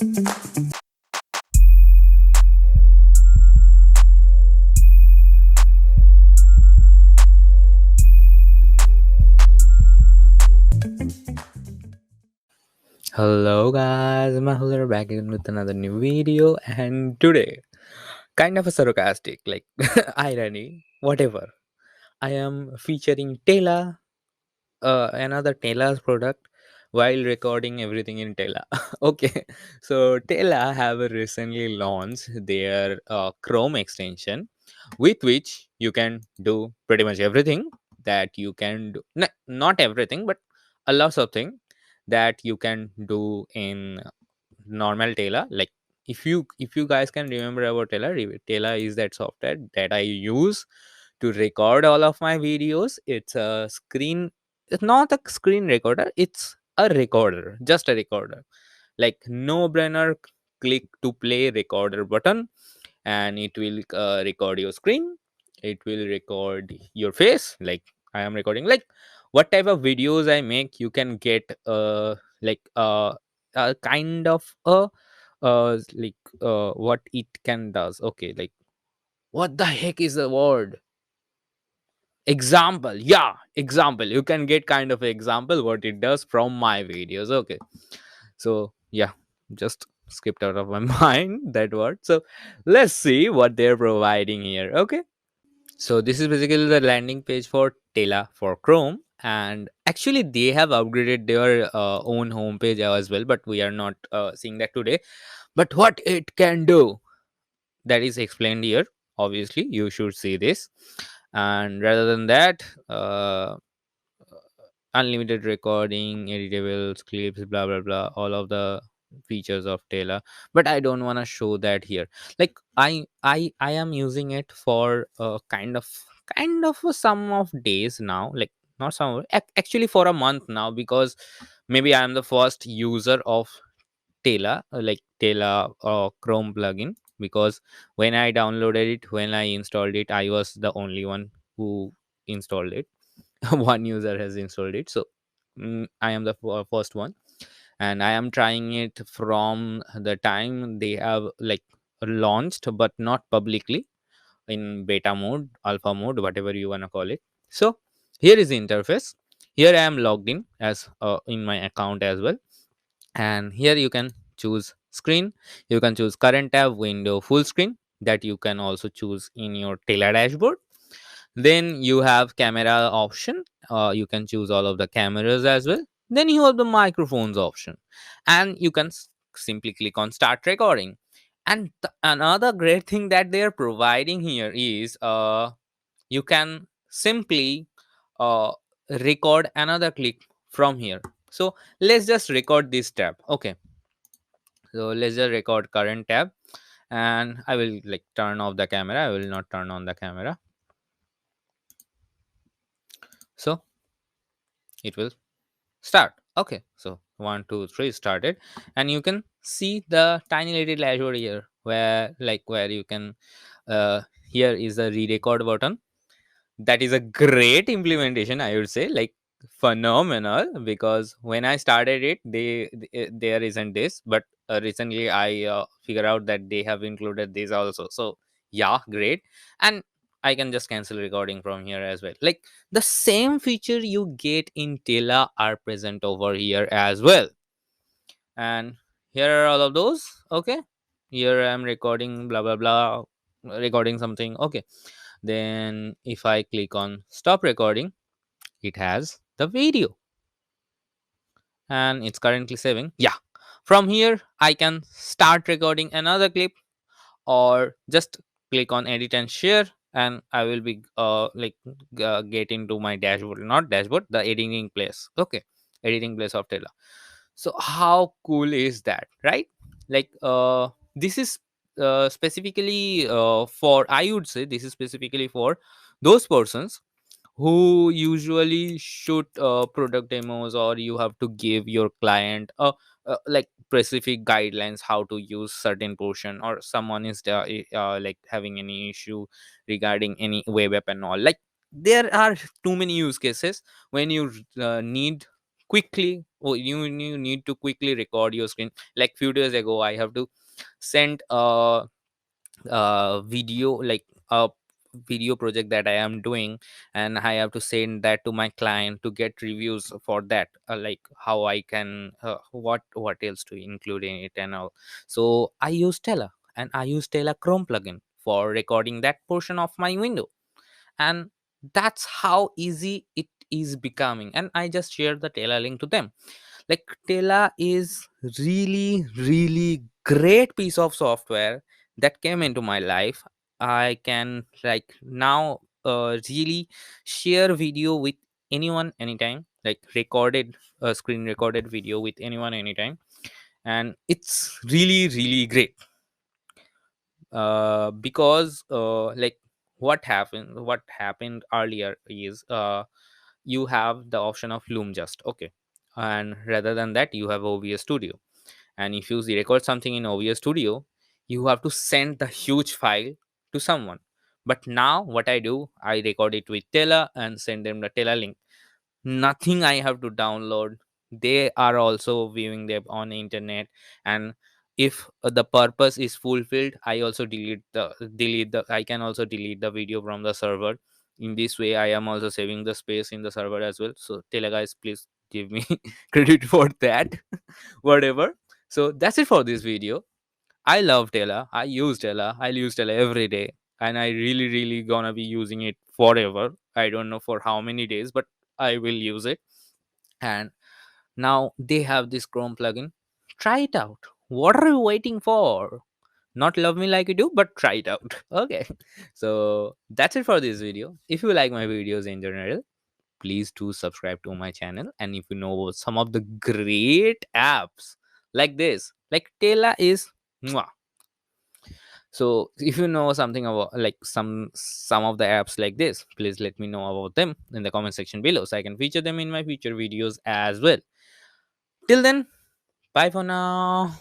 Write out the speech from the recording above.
Hello guys, Mehul back again with another new video, and today, kind of a sarcastic, like irony, whatever. I am featuring Tella, another Tella's product, while recording everything in Tella. Okay, so Tella have recently launched their Chrome extension, with which you can do pretty much everything that you can do. Not everything, but a lot of things that you can do in normal Tela. Like, if you guys can remember about Tela is that software that I use to record all of my videos. It's not a screen recorder, it's a recorder, just a recorder. Like, no brainer, click to play recorder button, and it will record your screen, it will record your face. Like, I am recording, like, what type of videos I make, you can get like a kind of what it can does. Okay, like, what the heck is the word? Example. Yeah, example. You can get kind of example what it does from my videos. Okay, so yeah, just skipped out of my mind that word. So let's see what they're providing here. Okay, so this is basically the landing page for Tela for Chrome, and actually they have upgraded their own homepage as well, but we are not seeing that today. But what it can do, that is explained here. Obviously you should see this. And rather than that, unlimited recording, editables, clips, blah blah blah, all of the features of Taylor. But I don't want to show that here. Like, I am using it for kind of a sum of days now. Like, not some, actually for a month now, because maybe I am the first user of Taylor, like Taylor Chrome plugin. Because when I downloaded it, when I installed it, I was the only one who installed it. One user has installed it. So I am the first one, and I am trying it from the time they have, like, launched, but not publicly, in beta mode, alpha mode, whatever you want to call it. So here is the interface. Here I am logged in as in my account as well, and here you can choose screen, you can choose current tab, window, full screen, that you can also choose in your Taylor dashboard. Then you have camera option, you can choose all of the cameras as well. Then you have the microphones option, and you can simply click on start recording. And another great thing that they are providing here is you can simply uh, record another clip from here. So let's just record this tab. Okay, so let's just record current tab, and I will, like, turn off the camera, I will not turn on the camera. So it will start. Okay, so 1 2 3 started, and you can see the tiny little dashboard here, where you can here is the re-record button. That is a great implementation, I would say, like, phenomenal. Because when I started it, there isn't this, but recently I figure out that they have included this also. So yeah, great. And I can just cancel recording from here as well. Like, the same feature you get in Tela are present over here as well. And here are all of those. Okay, here I'm recording, blah blah blah, recording something. Okay, then if I click on stop recording, it has the video, and it's currently saving. Yeah, from here I can start recording another clip, or just click on edit and share, and I will be get into my dashboard, not dashboard, the editing place. Okay, editing place of Taylor. So how cool is that, right? Like, this is specifically for, I would say this is specifically for those persons who usually shoot product demos, or you have to give your client like specific guidelines how to use certain portion, or someone is like having any issue regarding any web app and all. Like, there are too many use cases when you need quickly, oh, you need to quickly record your screen. Like few days ago, I have to send video, like a video project that I am doing, and I have to send that to my client to get reviews for that, like how I can what else to include in it and all. So I use Tella, and I use Tella Chrome plugin for recording that portion of my window. And that's how easy it is becoming, and I just shared the Tela link to them. Like Tela is really really great piece of software that came into my life. I can like now really share video with anyone anytime, like recorded screen recorded video with anyone anytime, and it's really really great. Because like what happened earlier is you have the option of Loom just okay, and rather than that you have OBS Studio. And if you record something in OBS Studio, you have to send the huge file to someone. But now what I do, I record it with Tela and send them the Tela link. Nothing I have to download. They are also viewing them on the internet. And if the purpose is fulfilled, I also delete the I can also delete the video from the server. In this way I am also saving the space in the server as well. So Tele guys, please give me credit for that. Whatever. So that's it for this video. I love Tela. I use Tela. I use Tela every day, and I really really gonna be using it forever. I don't know for how many days, but I will use it. And now they have this Chrome plugin. Try it out. What are you waiting for? Not love me like you do, but try it out. Okay. So that's it for this video. If you like my videos in general, please do subscribe to my channel. And if you know some of the great apps like this, like Tela is mwah. So if you know something about like some of the apps like this, please let me know about them in the comment section below so I can feature them in my future videos as well. Till then, bye for now.